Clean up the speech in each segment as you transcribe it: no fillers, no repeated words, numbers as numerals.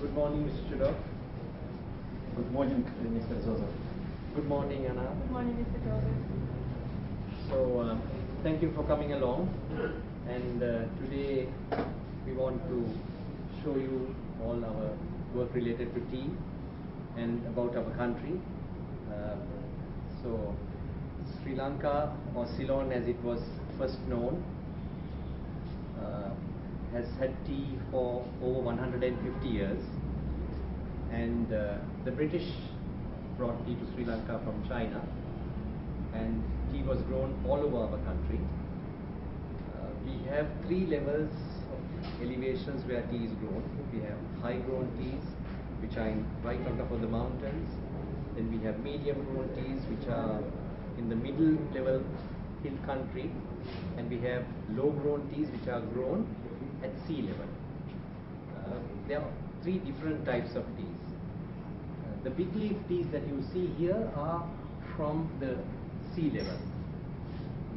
Good morning, Mr. Chudok. Good morning, Mr. Joseph. Good morning, Anna. Good morning, Mr. Joseph. So, thank you for coming along. And today we want to show you all our work related to tea and about our country. So, Sri Lanka, or Ceylon as it was first known, has had tea for over 150 years, and the British brought tea to Sri Lanka from China, and tea was grown all over our country. We have three levels of elevations where tea is grown. We have high grown teas, which are right on top of the mountains. Then we have medium grown teas, which are in the middle level hill country, and we have low grown teas, which are grown at sea level. There are three different types of teas. The big leaf teas that you see here are from the sea level.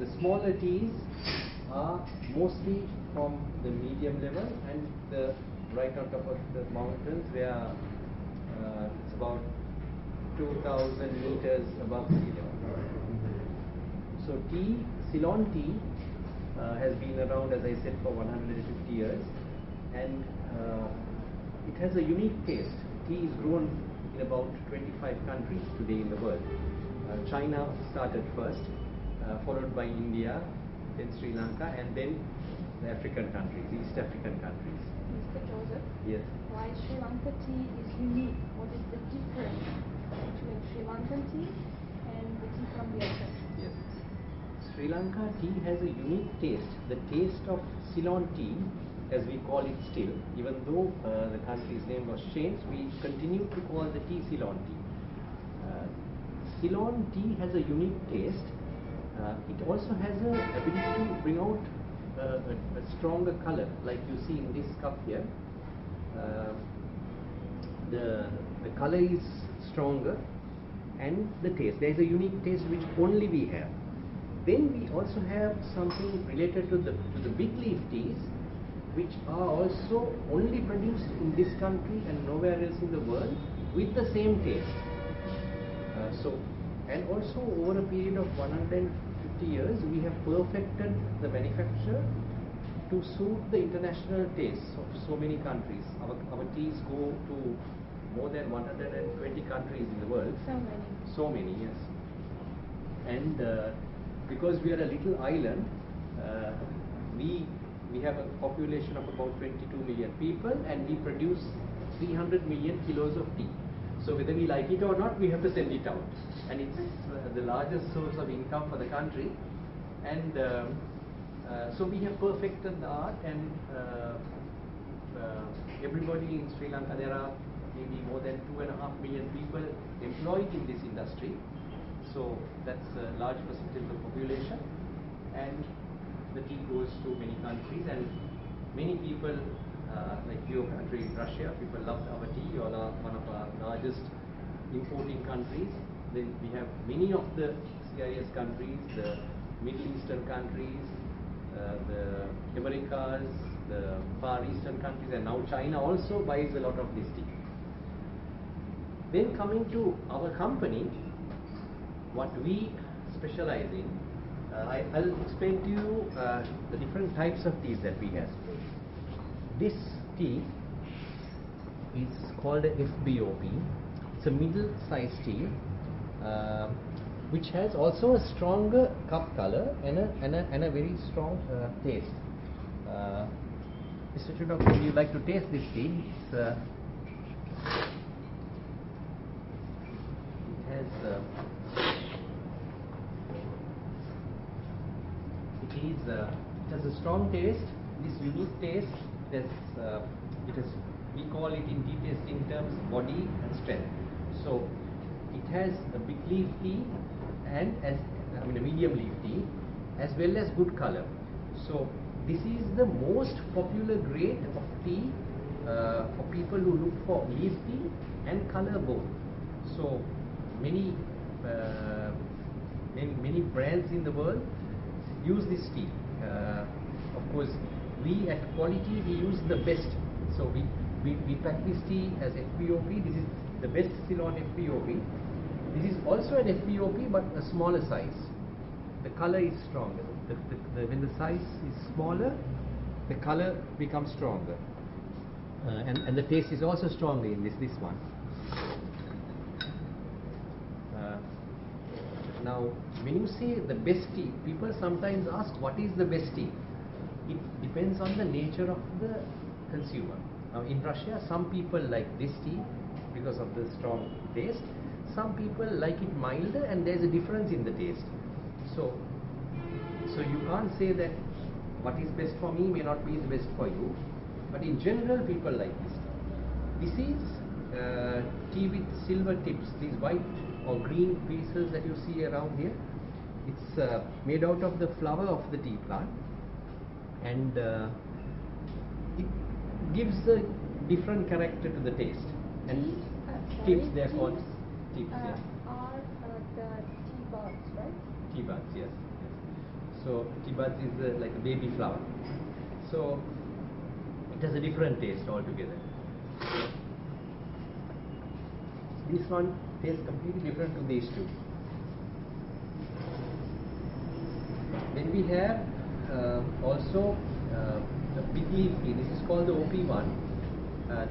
The smaller teas are mostly from the medium level and the right on top of the mountains, where it's about 2,000 meters above sea level. So tea, Ceylon tea, has been around, as I said, for 150 years, and it has a unique taste. Tea is grown in about 25 countries today in the world. China started first, followed by India, then Sri Lanka, and then the African countries, East African countries. Mr. Joseph? Yes. Why Sri Lanka tea is unique? What is the difference between Sri Lankan tea and the tea from the other countries? Yes. Sri Lanka tea has a unique taste. The taste of Ceylon tea, as we call it still, even though the country's name was changed, we continue to call the tea Ceylon tea. Ceylon tea has a unique taste. It also has an ability to bring out a stronger color, like you see in this cup here. The color is stronger, and the taste. There is a unique taste which only we have. Then we also have something related to the big leaf teas, which are also only produced in this country and nowhere else in the world with the same taste. And also over a period of 150 years, we have perfected the manufacture to suit the international tastes of so many countries. Our teas go to more than 120 countries in the world. So many. So many, yes. And because we are a little island, we have a population of about 22 million people, and we produce 300 million kilos of tea. So whether we like it or not, we have to send it out, and it's the largest source of income for the country. And so we have perfected the art, and everybody in Sri Lanka, there are maybe more than 2.5 million people employed in this industry. So that's a large percentage of the population, and the tea goes to many countries, and many people, like your country, Russia, people love our tea. You all are one of our largest importing countries. Then we have many of the CIS countries, the Middle Eastern countries, the Americas, the Far Eastern countries, and now China also buys a lot of this tea. Then coming to our company, what we specialize in, I'll explain to you the different types of teas that we have. This tea is called a FBOP. It's a middle-sized tea, which has also a stronger cup color and a very strong taste. Mr. Chudok, would you like to taste this tea? It has a strong taste. This unique taste, we call it in tea tasting terms body and strength. So it has a big leaf tea and a medium leaf tea, as well as good color. So this is the most popular grade of tea for people who look for leaf tea and color both. So many brands in the world use this tea. Of course, we at Quality, we use the best. So we pack this tea as FPOP. This is the best Ceylon FPOP. This is also an FPOP but a smaller size. The color is stronger. When the size is smaller, the color becomes stronger. And the taste is also stronger in this one. Now, when you say the best tea, people sometimes ask what is the best tea? It depends on the nature of the consumer. Now, in Russia, some people like this tea because of the strong taste. Some people like it milder, and there's a difference in the taste. So you can't say that what is best for me may not be the best for you. But in general, people like this tea. This is tea with silver tips. These white or green pieces that you see around here. It's made out of the flower of the tea plant, and it gives a different character to the taste. And tips, they are called tips. Yeah. Are the tea buds, right? Tea buds, yes. So tea buds is like a baby flower. So it has a different taste altogether. This one tastes completely different to these two. Then we have also the big leaf tea. This is called the OP1.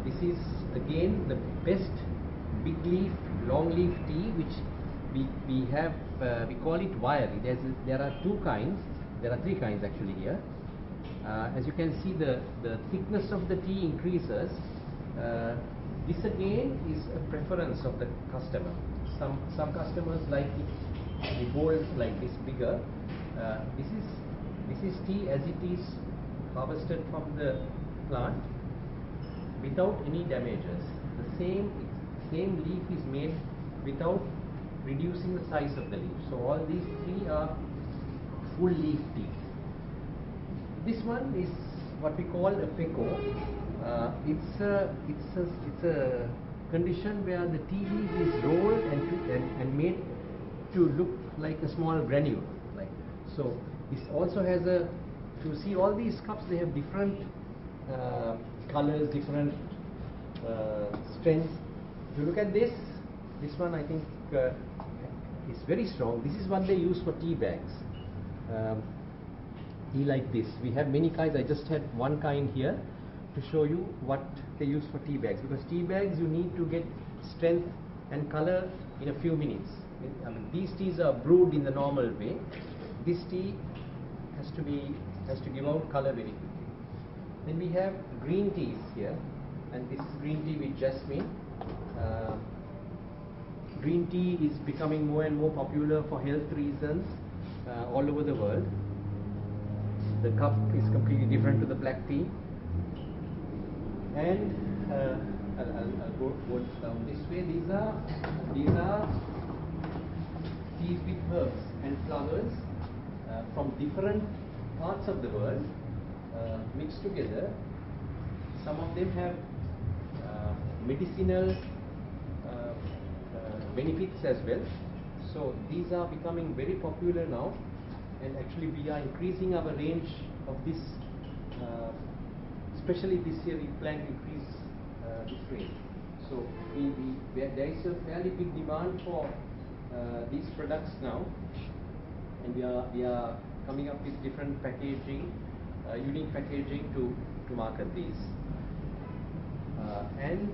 This is again the best big leaf, long leaf tea, which we have. We call it wiry. There are two kinds. There are three kinds actually here. As you can see, the thickness of the tea increases. This again is a preference of the customer. Some customers like it to be bold like this, bigger. This is tea as it is harvested from the plant without any damages. The same leaf is made without reducing the size of the leaf. So all these three are full leaf teas. This one is what we call a peko. It's a condition where the tea leaf is rolled and made to look like a small granule. Like so, this also has a. To see all these cups, they have different colors, different strengths. If you look at this one I think is very strong. This is what they use for tea bags. Tea like this. We have many kinds. I just had one kind here to show you what they use for tea bags, because tea bags you need to get strength and color in a few minutes. I mean, these teas are brewed in the normal way. This tea has to give out color very quickly. Then we have green teas here, and this is green tea with jasmine. Green tea is becoming more and more popular for health reasons all over the world. The cup is completely different to the black tea. And I'll go down this way. These are teas with herbs and flowers from different parts of the world mixed together. Some of them have medicinal benefits as well. So these are becoming very popular now, and actually we are increasing our range of this. Especially this year, we plan to increase this range. So there is a fairly big demand for these products now, and we are coming up with different packaging, unique packaging to market these. And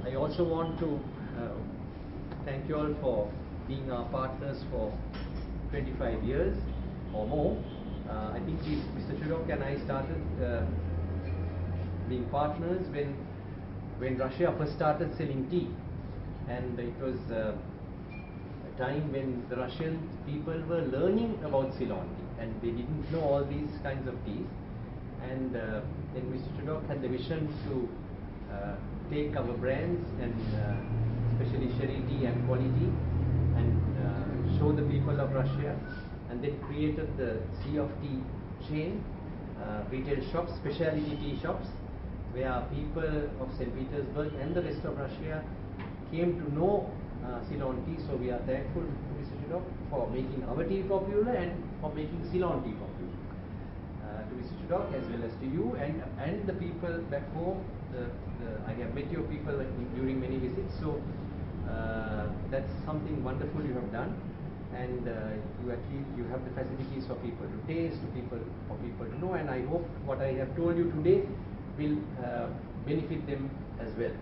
I also want to thank you all for being our partners for 25 years or more. I think Mr. Chudok and I started being partners when Russia first started selling tea, and it was a time when the Russian people were learning about Ceylon tea, and they didn't know all these kinds of teas. And then Mr. Chudok had the vision to take our brands, and especially Sherry tea and Quality, and show the people of Russia, and then created the Sea of Tea chain, retail shops, specialty tea shops, where people of St. Petersburg and the rest of Russia came to know Ceylon tea. So we are thankful to Mr. Chudok for making our tea popular and for making Ceylon tea popular. To Mr. talk, as well as to you and the people back home. I have met your people during many visits, so that's something wonderful you have done, and you have the facilities for people to taste, for people to know, and I hope what I have told you today will benefit them as well.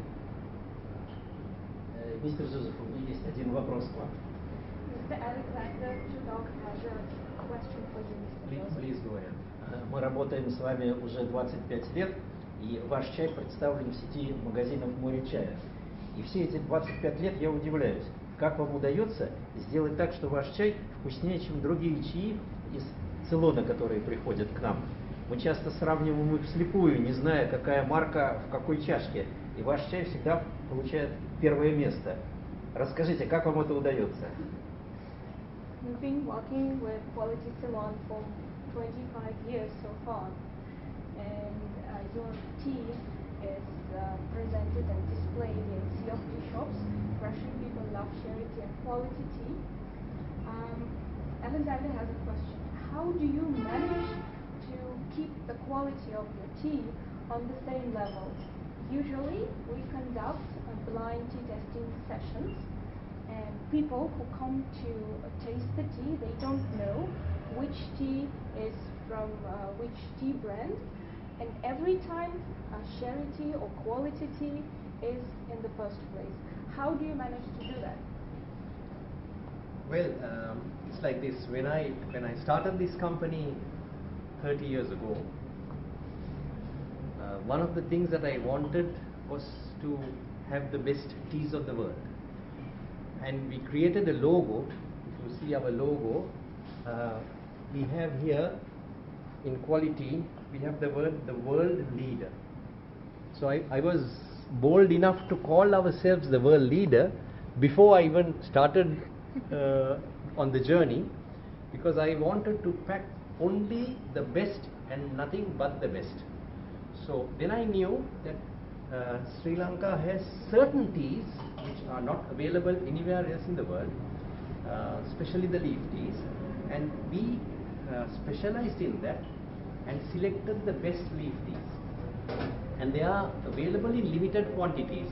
Мистер Джозеф, у меня есть один вопрос к вам. Mr. Alexander Chudok has a question for you, Mr. Joseph. Please go ahead. Мы работаем с вами уже 25 лет, и ваш чай представлен в сети магазинов «Море чая». И все эти 25 лет я удивляюсь, как вам удается сделать так, что ваш чай вкуснее, чем другие чаи из Цейлона, которые приходят к нам. Мы часто сравниваем их вслепую, не зная, какая марка в какой чашке, и ваш чай всегда получает первое место. Расскажите, как вам это удается? We've been working with Quality Ceylon for 25 years so far, and your tea is presented and displayed in sea of tea shops. Russian people love charity and quality tea. Alexander has a question. How do you manage to keep the quality of your tea on the same level? Usually we conduct blind tea testing sessions, and people who come to taste the tea, they don't know which tea is from which tea brand, and every time charity or quality tea is in the first place. How do you manage to do that? Well, it's like this. When I started this company 30 years ago, one of the things that I wanted was to have the best teas of the world, and we created a logo. If you see our logo, we have here in quality, we have the word the world leader. So I was bold enough to call ourselves the world leader before I even started on the journey, because I wanted to pack only the best and nothing but the best. So then I knew that Sri Lanka has certain teas which are not available anywhere else in the world, especially the leaf teas, and we specialized in that and selected the best leaf teas, and they are available in limited quantities.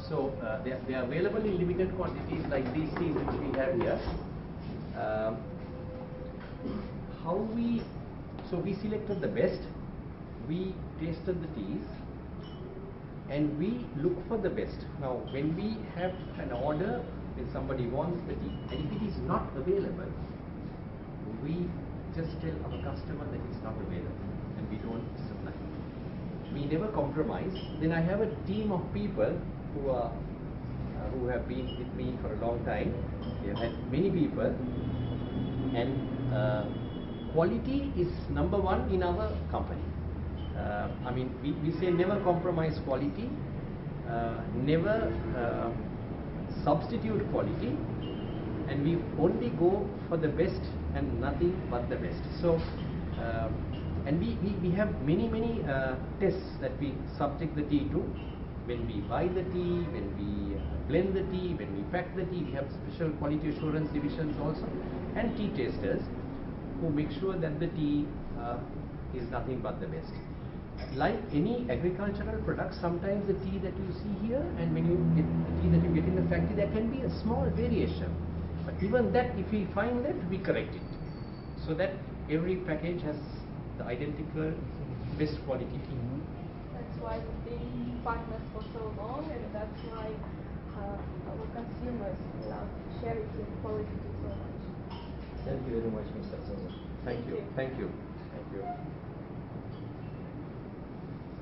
So they are available in limited quantities, like these teas which we have here. So we selected the best, we tasted the teas, and we look for the best. Now when we have an order, when somebody wants the tea, and if it is not available, we just tell our customer that it's not available and we don't supply. We never compromise. Then I have a team of people who have been with me for a long time. We have had many people, and quality is number one in our company. I mean, we say never compromise quality, never substitute quality, and we only go for the best and nothing but the best. So and we have many tests that we subject the tea to. When we buy the tea, when we blend the tea, when we pack the tea, we have special quality assurance divisions also, and tea testers who make sure that the tea is nothing but the best. Like any agricultural product, sometimes the tea that you see here and when you get the tea that you get in the factory, there can be a small variation. But even that, if we find that, we correct it, so that every package has the identical best quality tea. That's why we've been partners for so long, and that's why our consumers love charity and quality tea so much. Thank you very much, Mr. Joseph. Thank you. Thank you. Thank you.